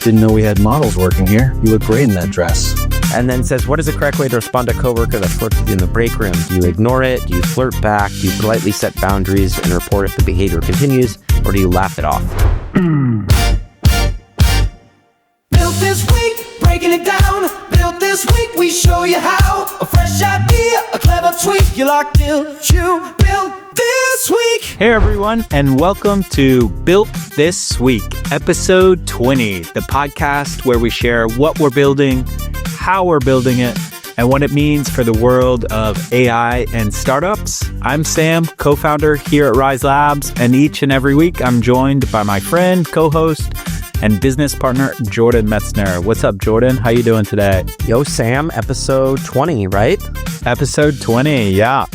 Didn't know we had models working here. You look great in that dress. And then says, what is the correct way to respond to a coworker that flirts with you in the break room? Do you ignore it? Do you flirt back? Do you politely set boundaries and report if the behavior continues? Or do you laugh it off? Built this week, breaking it down. Built this week, we show you how. A fresh idea, a clever tweak. You locked in, you built this week. Hey everyone, and welcome to Built This Week, episode 20, the podcast where we share what we're building, how we're building it, and what it means for the world of AI and startups. I'm Sam, co-founder here at Rise Labs, and each and every week I'm joined by my friend, co-host, and business partner, Jordan Metzner. What's up, Jordan? How you doing today? Yo, Sam, episode 20, right? Episode 20, yeah.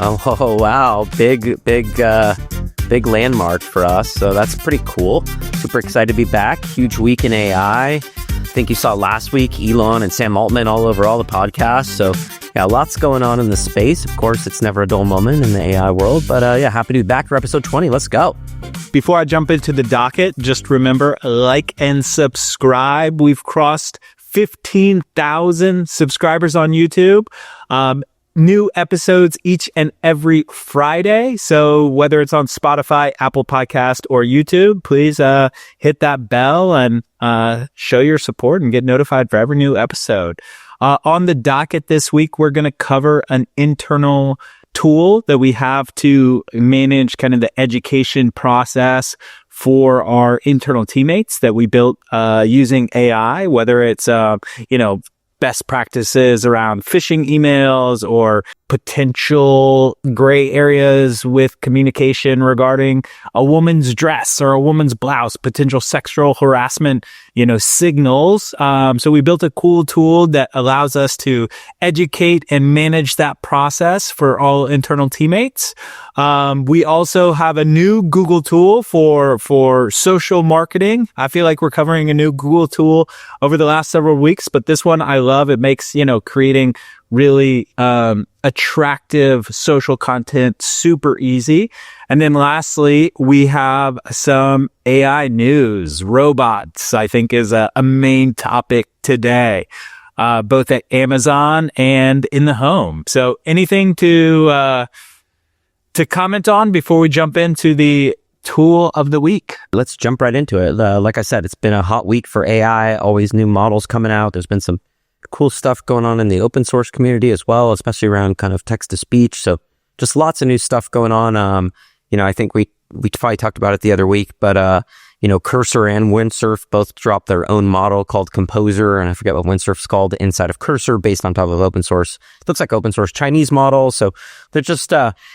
Oh, wow. Big landmark for us. So that's pretty cool. Super excited to be back. Huge week in AI. I think you saw last week, Elon and Sam Altman all over all the podcasts. So yeah, lots going on in the space. Of course, it's never a dull moment in the AI world. But yeah, happy to be back for episode 20. Let's go. Before I jump into the docket, just remember, like and subscribe. We've crossed 15,000 subscribers on YouTube. New episodes each and every Friday. So whether it's on Spotify, Apple Podcast, or YouTube, please hit that bell and show your support and get notified for every new episode. On the docket this week, we're going to cover an internal tool that we have to manage kind of the education process for our internal teammates that we built using AI, whether it's, best practices around phishing emails or potential gray areas with communication regarding a woman's dress or a woman's blouse, potential sexual harassment, signals. So we built a cool tool that allows us to educate and manage that process for all internal teammates. We also have a new Google tool for social marketing. I feel like we're covering a new Google tool over the last several weeks, but this one I love. It makes, creating really attractive social content super easy. And then lastly, we have some AI news. Robots, I think, is a main topic today, both at Amazon and in the home. So anything to comment on before we jump into the tool of the week? Let's jump right into it. Like I said, it's been a hot week for AI, always new models coming out. There's been some cool stuff going on in the open source community as well, especially around kind of text to speech. So just lots of new stuff going on. I think we probably talked about it the other week, but Cursor and Windsurf both dropped their own model called Composer, and I forget what Windsurf's called, inside of Cursor, based on top of open source. It looks like open source Chinese model. So they're just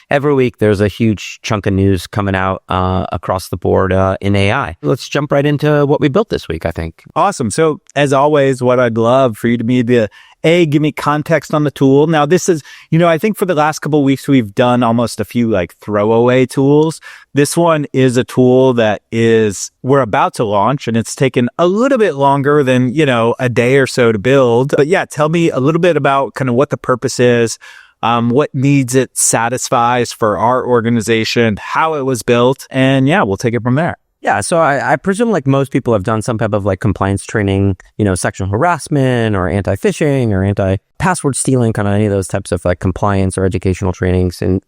every week there's a huge chunk of news coming out across the board in AI. Let's jump right into what we built this week, I think. Awesome. So as always, what I'd love for you to be to give me context on the tool. Now, this is, I think for the last couple of weeks, we've done almost a few like throwaway tools. This one is a tool that we're about to launch, and it's taken a little bit longer than, a day or so to build. But yeah, tell me a little bit about kind of what the purpose is, what needs it satisfies for our organization, how it was built, and yeah, we'll take it from there. Yeah, so I presume like most people have done some type of like compliance training, sexual harassment or anti-phishing or anti-password stealing, kind of any of those types of like compliance or educational trainings. And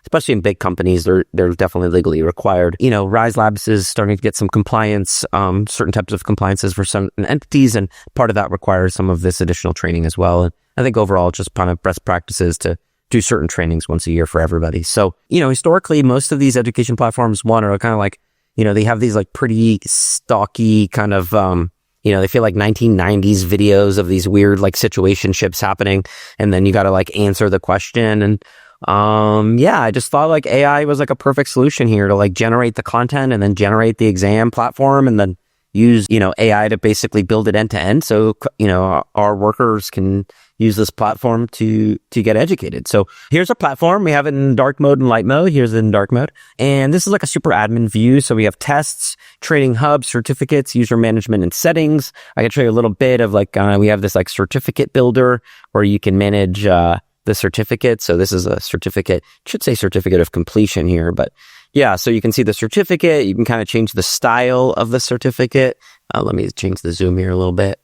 especially in big companies, they're definitely legally required. Rise Labs is starting to get some compliance, certain types of compliances for some entities, and part of that requires some of this additional training as well. And I think overall, just kind of best practices to do certain trainings once a year for everybody. So, historically, most of these education platforms, are kind of like, they have these like pretty stocky kind of, they feel like 1990s videos of these weird like situationships happening. And then you got to like answer the question. And I just thought like AI was like a perfect solution here to like generate the content and then generate the exam platform and then use, AI to basically build it end to end. So, our workers can use this platform to get educated. So here's our platform. We have it in dark mode and light mode. Here's it in dark mode. And this is like a super admin view. So we have tests, training hub, certificates, user management, and settings. I can show you a little bit of like, we have this like certificate builder where you can manage, the certificate. So this is a certificate, should say certificate of completion here, but Yeah, so you can see the certificate. You can kind of change the style of the certificate. Let me change the zoom here a little bit.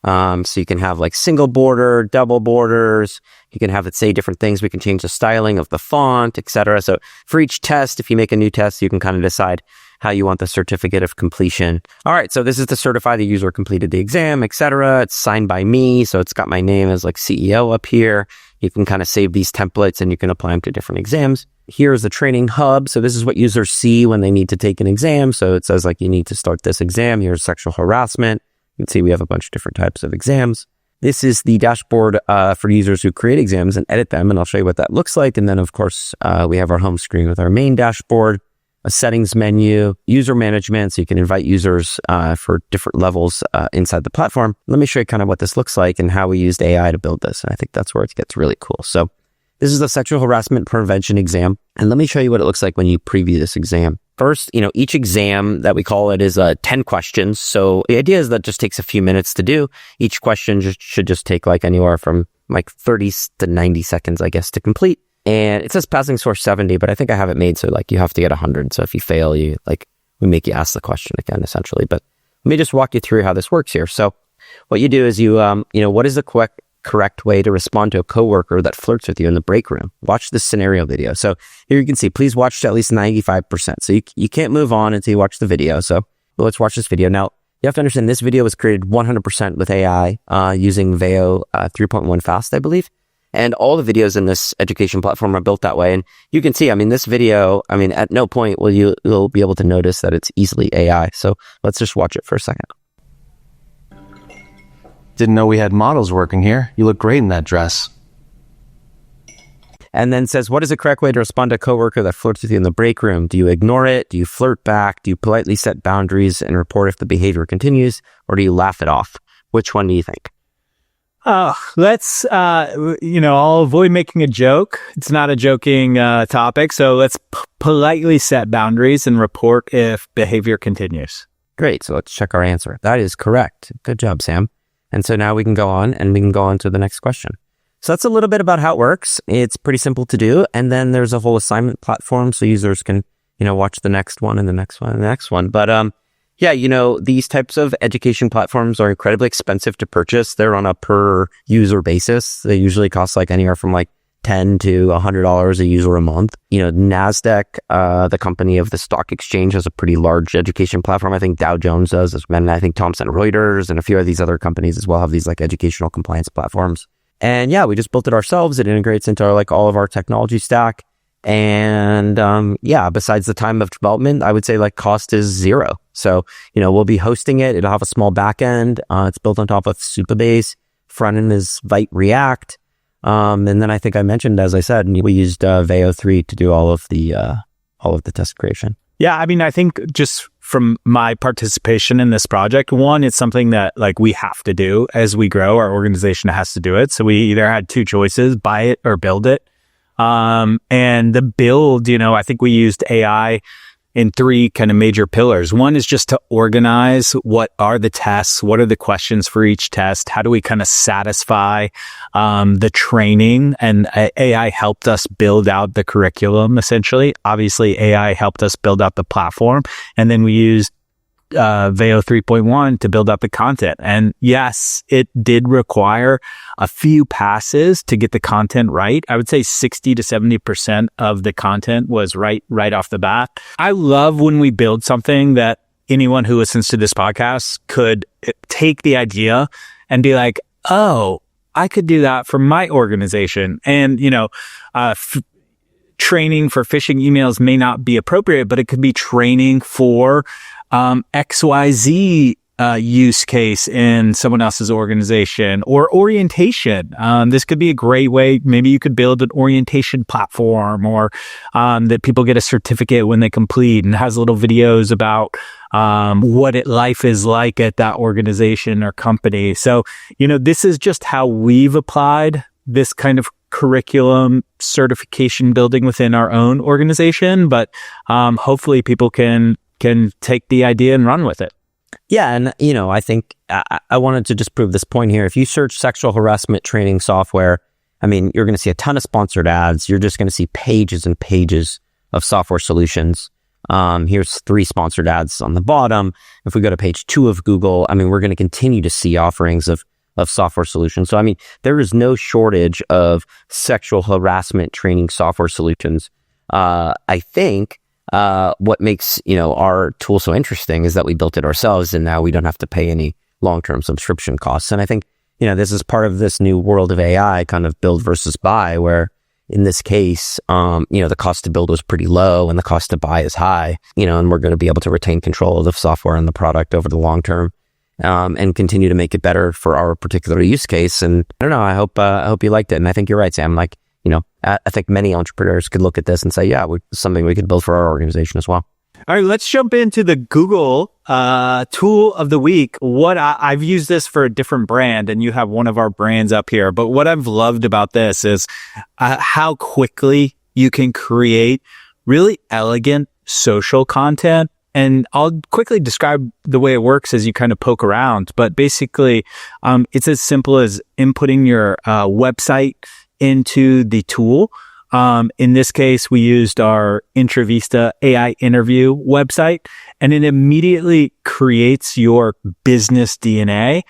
So you can have like single border, double borders. You can have it say different things. We can change the styling of the font, etc. So for each test, if you make a new test, you can kind of decide how you want the certificate of completion. All right, so this is to certify the user completed the exam, etc. It's signed by me, so it's got my name as like CEO up here. You can kind of save these templates and you can apply them to different exams. Here's the training hub. So this is what users see when they need to take an exam. So it says like you need to start this exam. Here's sexual harassment. You can see we have a bunch of different types of exams. This is the dashboard for users who create exams and edit them. And I'll show you what that looks like. And then, of course, we have our home screen with our main dashboard, a settings menu, user management. So you can invite users for different levels inside the platform. Let me show you kind of what this looks like and how we used AI to build this. And I think that's where it gets really cool. So this is the sexual harassment prevention exam. And let me show you what it looks like when you preview this exam. First, each exam that we call it is 10 questions. So the idea is that just takes a few minutes to do. Each question should just take like anywhere from like 30 to 90 seconds, I guess, to complete. And it says passing score 70, but I think I have it made so like you have to get 100. So if you fail, we make you ask the question again, essentially. But let me just walk you through how this works here. So what you do is what is the correct way to respond to a coworker that flirts with you in the break room? Watch this scenario video. So here you can see, please watch to at least 95%. So you can't move on until you watch the video. So let's watch this video. Now, you have to understand this video was created 100% with AI using Veo 3.1 Fast, I believe. And all the videos in this education platform are built that way. And you can see, this video, at no point will you'll be able to notice that it's easily AI. So let's just watch it for a second. Didn't know we had models working here. You look great in that dress. And then says, what is the correct way to respond to a coworker that flirts with you in the break room? Do you ignore it? Do you flirt back? Do you politely set boundaries and report if the behavior continues? Or do you laugh it off? Which one do you think? I'll avoid making a joke. It's not a joking topic. So let's politely set boundaries and report if behavior continues. Great. So let's check our answer. That is correct. Good job, Sam. And so now we can go on to the next question. So that's a little bit about how it works. It's pretty simple to do. And then there's a whole assignment platform so users can, watch the next one and the next one and the next one. But, these types of education platforms are incredibly expensive to purchase. They're on a per user basis. They usually cost like anywhere from like $10 to $100 a user a month. NASDAQ, the company of the stock exchange, has a pretty large education platform. I think Dow Jones does, and I think Thomson Reuters and a few of these other companies as well have these like educational compliance platforms. And yeah, we just built it ourselves. It integrates into all of our technology stack. And besides the time of development, I would say like cost is zero. So, we'll be hosting it. It'll have a small back end. It's built on top of Supabase. Front end is Vite React. And then I think I mentioned, as I said, we used Veo 3 to do all of the test creation. Yeah, I think just from my participation in this project, one, it's something that like we have to do as we grow. Our organization has to do it. So we either had two choices, buy it or build it. And the build, I think we used AI in three kind of major pillars. One is just to organize what are the tests, what are the questions for each test, how do we kind of satisfy the training, and AI helped us build out the curriculum, essentially. Obviously, AI helped us build out the platform, and then we used Veo 3.1 to build out the content. And yes, it did require a few passes to get the content right. I would say 60 to 70% of the content was right off the bat. I love when we build something that anyone who listens to this podcast could take the idea and be like, oh, I could do that for my organization. And, training for phishing emails may not be appropriate, but it could be training for XYZ use case in someone else's organization, or orientation. This could be a great way. Maybe you could build an orientation platform, or that people get a certificate when they complete and has little videos about what life is like at that organization or company. So, this is just how we've applied this kind of curriculum certification building within our own organization. But hopefully people can take the idea and run with it. Yeah. And, I think I wanted to just prove this point here. If you search sexual harassment training software, you're going to see a ton of sponsored ads. You're just going to see pages and pages of software solutions. Here's 3 sponsored ads on the bottom. If we go to page 2 of Google, I mean, we're going to continue to see offerings of software solutions. So, I mean, there is no shortage of sexual harassment training software solutions. I think what makes, our tool so interesting is that we built it ourselves, and now we don't have to pay any long-term subscription costs. And I think, this is part of this new world of AI, kind of build versus buy, where in this case, the cost to build was pretty low and the cost to buy is high, and we're going to be able to retain control of the software and the product over the long term, and continue to make it better for our particular use case. And I don't know, I hope you liked it. And I think you're right, Sam. Like, I think many entrepreneurs could look at this and say, yeah, it's something we could build for our organization as well. All right, let's jump into the Google tool of the week. I've used this for a different brand, and you have one of our brands up here. But what I've loved about this is how quickly you can create really elegant social content. And I'll quickly describe the way it works as you kind of poke around. But basically, it's as simple as inputting your website into the tool. In this case, we used our Intravista AI interview website, and it immediately creates your business DNA,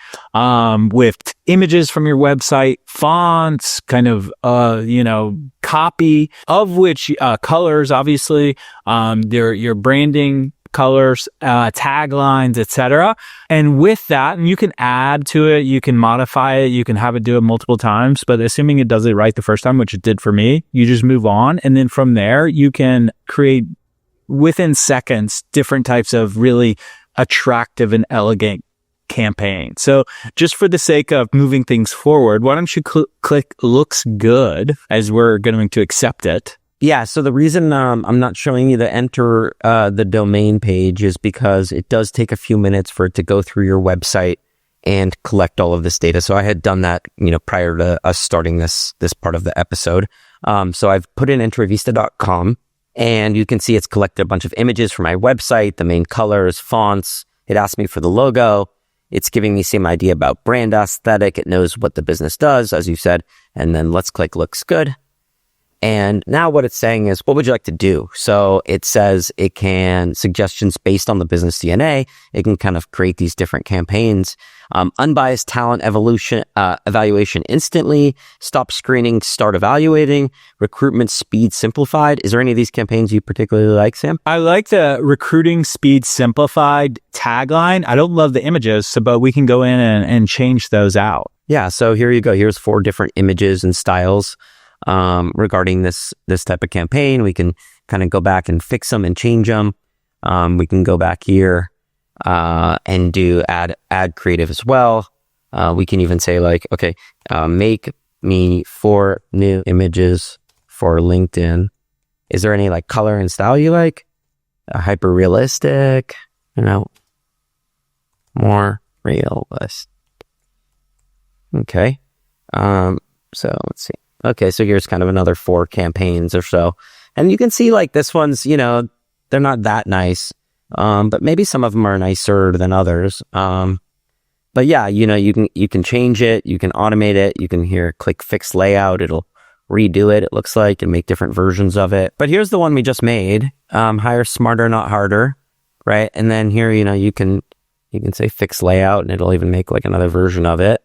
with images from your website, fonts, kind of, copy, of which, colors, obviously, your branding colors, taglines, etc. And with that, and you can add to it, you can modify it, you can have it do it multiple times, but assuming it does it right the first time, which it did for me, you just move on. And then from there, you can create within seconds, different types of really attractive and elegant campaign. So just for the sake of moving things forward, why don't you click looks good as we're going to accept it. Yeah, so the reason I'm not showing you the enter the domain page is because it does take a few minutes for it to go through your website and collect all of this data. So I had done that, prior to us starting this part of the episode. So I've put in intravista.com, and you can see it's collected a bunch of images from my website, the main colors, fonts. It asked me for the logo. It's giving me some idea about brand aesthetic. It knows what the business does, as you said. And then let's click looks good. And now what it's saying is, what would you like to do? So it says it can suggestions based on the business DNA. It can kind of create these different campaigns. Unbiased talent evaluation instantly. Stop screening, start evaluating. Recruitment speed simplified. Is there any of these campaigns you particularly like, Sam? I like the recruiting speed simplified tagline. I don't love the images, but we can go in and change those out. Yeah, so here you go. Here's 4 different images and styles regarding this type of campaign. We can kind of go back and fix them and change them. We can go back here and do add creative as well. We can even say like, okay, make me 4 new images for LinkedIn. Is there any like color and style you like? Hyper realistic, more realistic. Okay. So let's see. Okay, so here's kind of another 4 campaigns or so. And you can see like this one's, they're not that nice. But maybe some of them are nicer than others. But yeah, you can change it, you can automate it, you can click fix layout, it'll redo it, it looks like, and make different versions of it. But here's the one we just made. Hire smarter, not harder, right? And then here, you can say fix layout, and it'll even make like another version of it.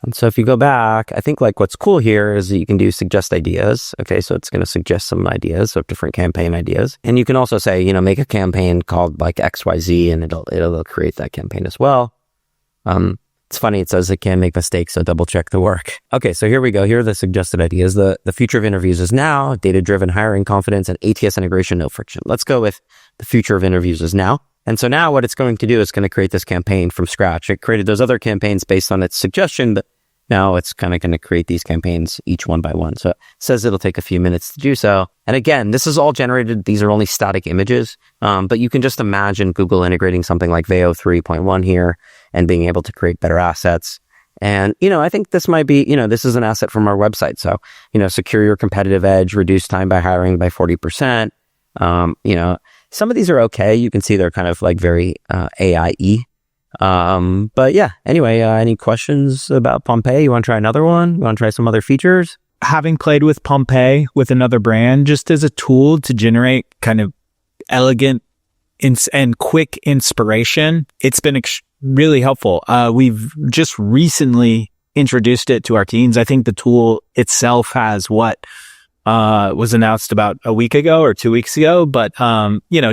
And so if you go back, I think like what's cool here is that you can do suggest ideas. Okay, so it's going to suggest some ideas of different campaign ideas. And you can also say, make a campaign called like XYZ, and it'll create that campaign as well. It's funny, it says it can make mistakes, so double check the work. Okay, so here we go. Here are the suggested ideas. The future of interviews is now, data-driven hiring confidence, and ATS integration, no friction. Let's go with the future of interviews is now. And so now what it's going to do is going to create this campaign from scratch. It created those other campaigns based on its suggestion, but now it's kind of going to create these campaigns each one by one. So it says it'll take a few minutes to do so. And again, this is all generated. These are only static images. But you can just imagine Google integrating something like Veo 3.1 here and being able to create better assets. And, I think this might be, this is an asset from our website. So, secure your competitive edge, reduce time by hiring by 40%. Some of these are okay. You can see they're kind of like very AI-y. But yeah, anyway, any questions about Pompeii? You want to try another one? You want to try some other features? having played with Pompeii with another brand, just as a tool to generate kind of elegant and quick inspiration, it's been really helpful. We've just recently introduced it to our teams. I think the tool itself has was announced about a week ago or 2 weeks ago, but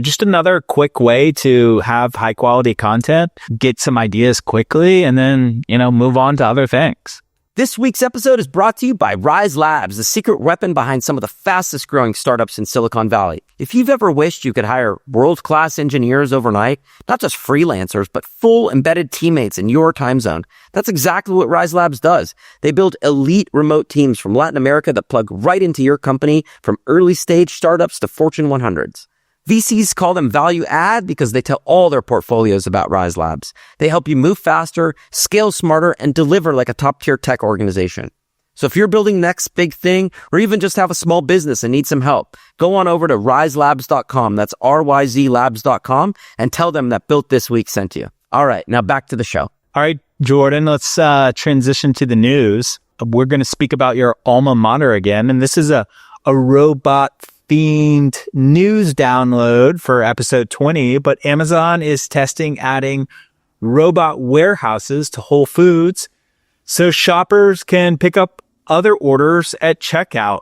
just another quick way to have high quality content, get some ideas quickly, and then move on to other things. This week's episode is brought to you by Rise Labs, the secret weapon behind some of the fastest growing startups in Silicon Valley. If you've ever wished you could hire world-class engineers overnight, not just freelancers, but full embedded teammates in your time zone, that's exactly what Rise Labs does. They build elite remote teams from Latin America that plug right into your company, from early stage startups to Fortune 100s. VCs call them value add because they tell all their portfolios about Rise Labs. They help you move faster, scale smarter, and deliver like a top-tier tech organization. So if you're building the next big thing, or even just have a small business and need some help, go on over to riselabs.com. That's RYZlabs.com, and tell them that Built This Week sent you. All right, now back to the show. All right, Jordan, let's transition to the news. We're going to speak about your alma mater again, and this is a robot themed news download for episode 20, but Amazon is testing adding robot warehouses to Whole Foods so shoppers can pick up other orders at checkout.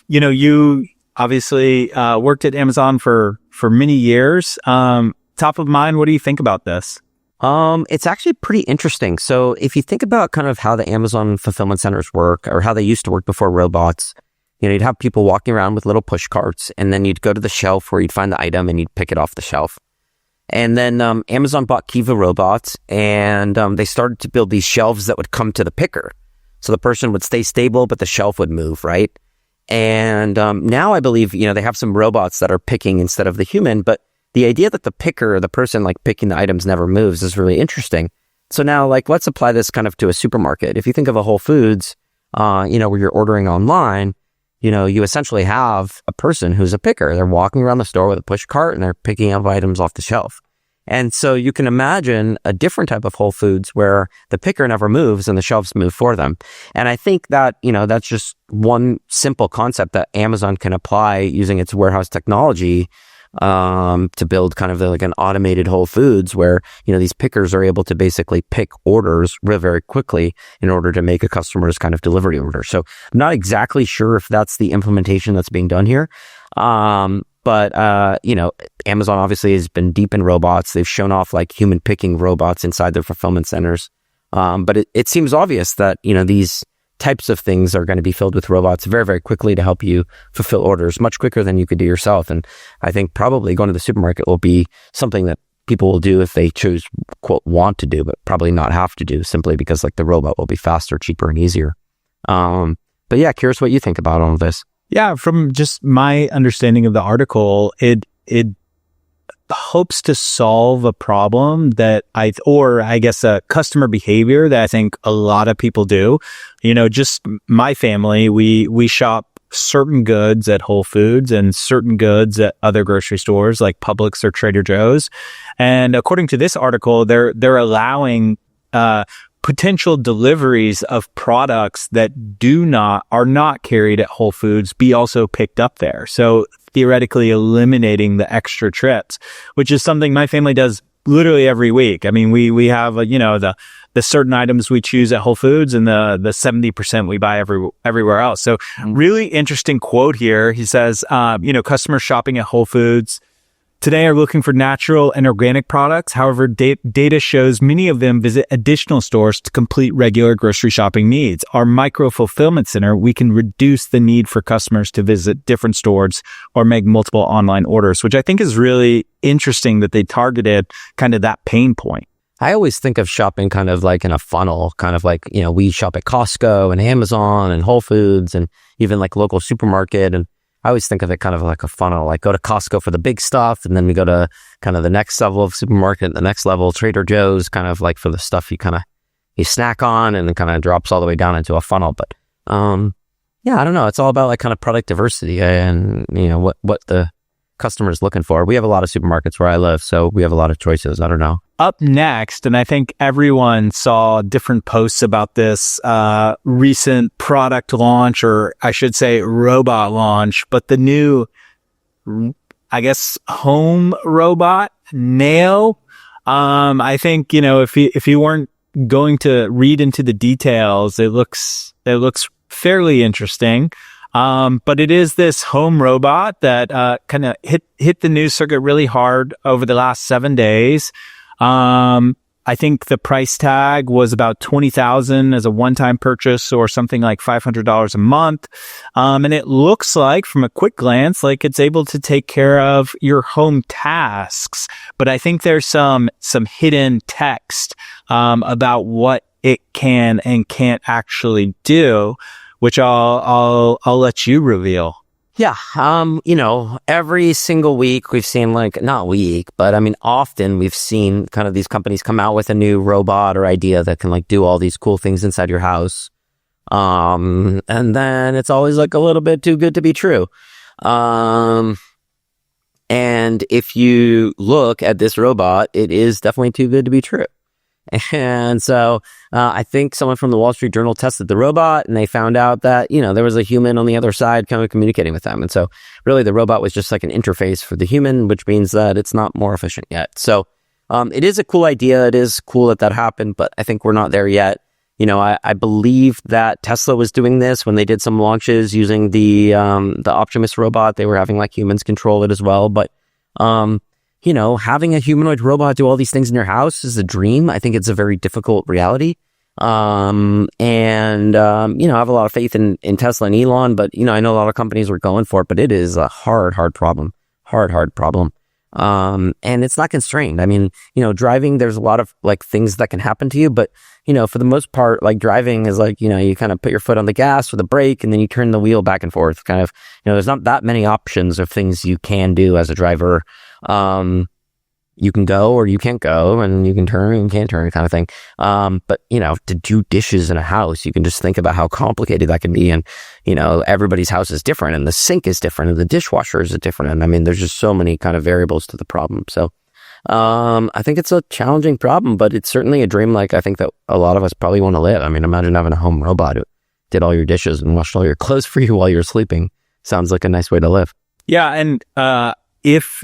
You obviously worked at Amazon for many years. Top of mind, what do you think about this? It's actually pretty interesting. So if you think about kind of how the Amazon fulfillment centers work, or how they used to work before robots, you'd have people walking around with little push carts, and then you'd go to the shelf where you'd find the item and you'd pick it off the shelf. And then Amazon bought Kiva robots, and they started to build these shelves that would come to the picker. So the person would stay stable, but the shelf would move, right? And now I believe, they have some robots that are picking instead of the human, but the idea that the picker, or the person like picking the items, never moves is really interesting. So now, let's apply this kind of to a supermarket. If you think of a Whole Foods, where you're ordering online, you essentially have a person who's a picker. They're walking around the store with a push cart and they're picking up items off the shelf. And so you can imagine a different type of Whole Foods where the picker never moves and the shelves move for them. And I think that, that's just one simple concept that Amazon can apply using its warehouse technology to build kind of like an automated Whole Foods where, these pickers are able to basically pick orders very, very quickly in order to make a customer's kind of delivery order. So I'm not exactly sure if that's the implementation that's being done here. But Amazon obviously has been deep in robots. They've shown off like human picking robots inside their fulfillment centers. But it seems obvious that, these types of things are going to be filled with robots very, very quickly to help you fulfill orders much quicker than you could do yourself. And I think probably going to the supermarket will be something that people will do if they choose, quote, want to do, but probably not have to do, simply because like the robot will be faster, cheaper, and easier. But yeah, curious what you think about all of this. Yeah, from just my understanding of the article, it hopes to solve a problem that I guess a customer behavior that I think a lot of people do. Just my family, we shop certain goods at Whole Foods and certain goods at other grocery stores like Publix or Trader Joe's. And according to this article, they're allowing potential deliveries of products that are not carried at Whole Foods be also picked up there. So theoretically eliminating the extra trips, which is something my family does literally every week. I mean, we have, the certain items we choose at Whole Foods and the 70% we buy everywhere else. So really interesting quote here. He says, customers shopping at Whole Foods today are looking for natural and organic products. However, data shows many of them visit additional stores to complete regular grocery shopping needs. Our micro fulfillment center, we can reduce the need for customers to visit different stores or make multiple online orders, which I think is really interesting that they targeted kind of that pain point. I always think of shopping kind of like in a funnel, kind of like, we shop at Costco and Amazon and Whole Foods and even like local supermarket. And I always think of it kind of like a funnel, like go to Costco for the big stuff, and then we go to kind of the next level of supermarket, the next level, Trader Joe's, kind of like for the stuff you snack on, and then kind of drops all the way down into a funnel. But yeah, I don't know. It's all about like kind of product diversity and, what the customers looking for? We have a lot of supermarkets where I live, so we have a lot of choices. I don't know. Up next, and I think everyone saw different posts about this recent product launch, or I should say robot launch, but the new, I guess, home robot, Nail. I think, if you weren't going to read into the details, it looks fairly interesting. But it is this home robot that kind of hit the news circuit really hard over the last 7 days. I think the price tag was about $20,000 as a one-time purchase, or something like $500 a month. And it looks like, from a quick glance, like it's able to take care of your home tasks. But I think there's some hidden text about what it can and can't actually do, which I'll let you reveal. Yeah. Every single week we've seen, like, not week, but I mean, often we've seen kind of these companies come out with a new robot or idea that can like do all these cool things inside your house. And then it's always like a little bit too good to be true. And if you look at this robot, it is definitely too good to be true. And so I think someone from the Wall Street Journal tested the robot, and they found out that, there was a human on the other side kind of communicating with them. And so really the robot was just like an interface for the human, which means that it's not more efficient yet. So it is a cool idea. It is cool that happened, but I think we're not there yet. I believe that Tesla was doing this when they did some launches using the Optimus robot. They were having like humans control it as well. But having a humanoid robot do all these things in your house is a dream. I think it's a very difficult reality. I have a lot of faith in Tesla and Elon, but, I know a lot of companies were going for it, but it is a hard problem. Hard problem. And it's not constrained. I mean, driving, there's a lot of like things that can happen to you, but, for the most part, like driving is like, you kind of put your foot on the gas with a brake and then you turn the wheel back and forth kind of, there's not that many options of things you can do as a driver. You can go or you can't go, and you can turn and can't turn kind of thing. But to do dishes in a house, you can just think about how complicated that can be. And, everybody's house is different, and the sink is different, and the dishwasher is different. And I mean, there's just so many kind of variables to the problem. So, I think it's a challenging problem, but it's certainly a dream. Like, I think that a lot of us probably want to live. I mean, imagine having a home robot who did all your dishes and washed all your clothes for you while you're sleeping. Sounds like a nice way to live. Yeah. And, if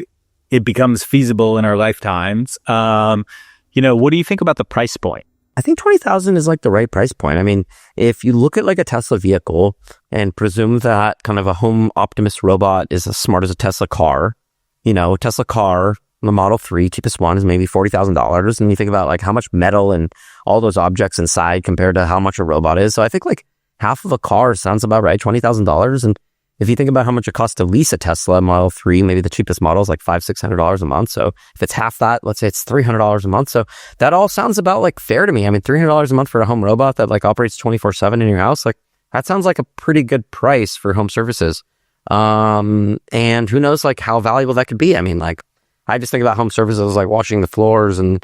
it becomes feasible in our lifetimes, what do you think about the price point? I think 20,000 is like the right price point. I mean, if you look at like a Tesla vehicle and presume that kind of a home Optimus robot is as smart as a Tesla car, Tesla car, the Model 3, cheapest one, is maybe $40,000. And you think about like how much metal and all those objects inside compared to how much a robot is. So I think like half of a car sounds about right, $20,000. And if you think about how much it costs to lease a Tesla Model 3, maybe the cheapest model is like $500-$600 a month. So if it's half that, let's say it's $300 a month. So that all sounds about like fair to me. I mean, $300 a month for a home robot that like operates 24/7 in your house, like that sounds like a pretty good price for home services. And who knows like how valuable that could be. I mean, like I just think about home services like washing the floors and,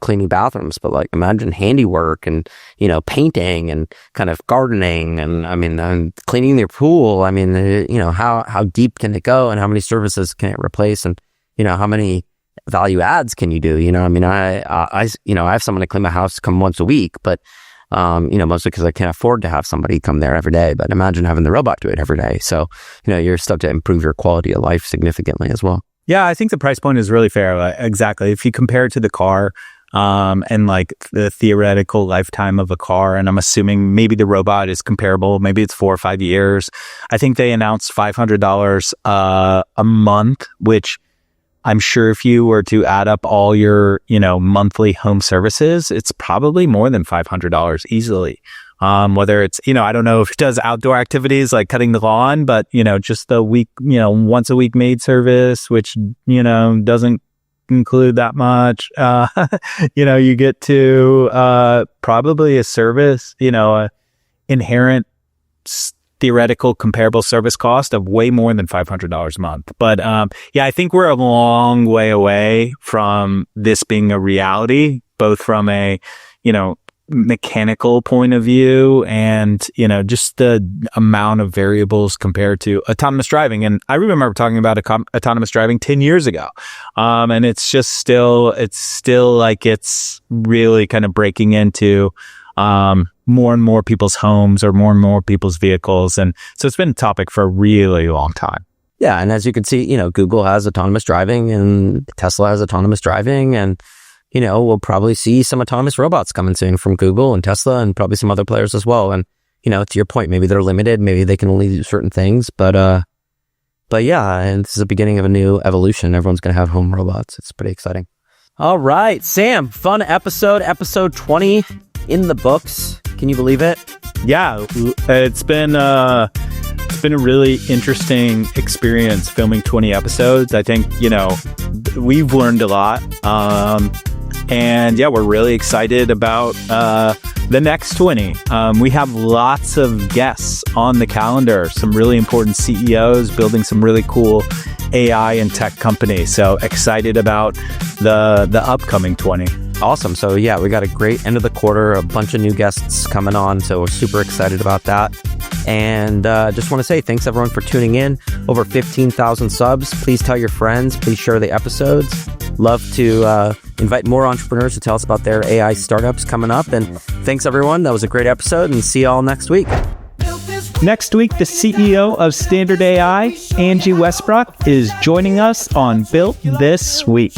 cleaning bathrooms, but like imagine handiwork and, painting and kind of gardening and cleaning your pool. I mean, how deep can it go and how many services can it replace and, how many value adds can you do? I have someone to clean my house come once a week, but, mostly because I can't afford to have somebody come there every day, but imagine having the robot do it every day. So, you're stuck to improve your quality of life significantly as well. Yeah, I think the price point is really fair. Exactly. If you compare it to the car, and like the theoretical lifetime of a car, and I'm assuming maybe the robot is comparable, maybe it's 4 or 5 years. I think they announced $500 a month, which I'm sure if you were to add up all your, monthly home services, it's probably more than $500 easily. Whether it's, I don't know if it does outdoor activities like cutting the lawn, but, just the week, once a week maid service, which, doesn't include that much. You get to, probably a service, a inherent theoretical comparable service cost of way more than $500 a month. But, I think we're a long way away from this being a reality, both from a, mechanical point of view and, just the amount of variables compared to autonomous driving. And I remember talking about autonomous driving 10 years ago. And it's still like it's really kind of breaking into, more and more people's homes or more and more people's vehicles. And so it's been a topic for a really long time. Yeah. And as you can see, Google has autonomous driving and Tesla has autonomous driving. And, we'll probably see some autonomous robots coming soon from Google and Tesla and probably some other players as well. And, to your point, maybe they're limited. Maybe they can only do certain things. But yeah, and this is the beginning of a new evolution. Everyone's going to have home robots. It's pretty exciting. All right, Sam, fun episode 20 in the books. Can you believe it? Yeah, it's been a really interesting experience filming 20 episodes. I think, we've learned a lot. And yeah, we're really excited about the next 20. We have lots of guests on the calendar, some really important CEOs building some really cool AI and tech companies. So excited about the upcoming 20. Awesome. So yeah, we got a great end of the quarter, a bunch of new guests coming on. So we're super excited about that. And just want to say thanks everyone for tuning in. Over 15,000 subs. Please tell your friends. Please share the episodes. Love to invite more entrepreneurs to tell us about their AI startups coming up. And thanks everyone. That was a great episode and see you all next week. Next week, the CEO of Standard AI, Angie Westbrook, is joining us on Built This Week.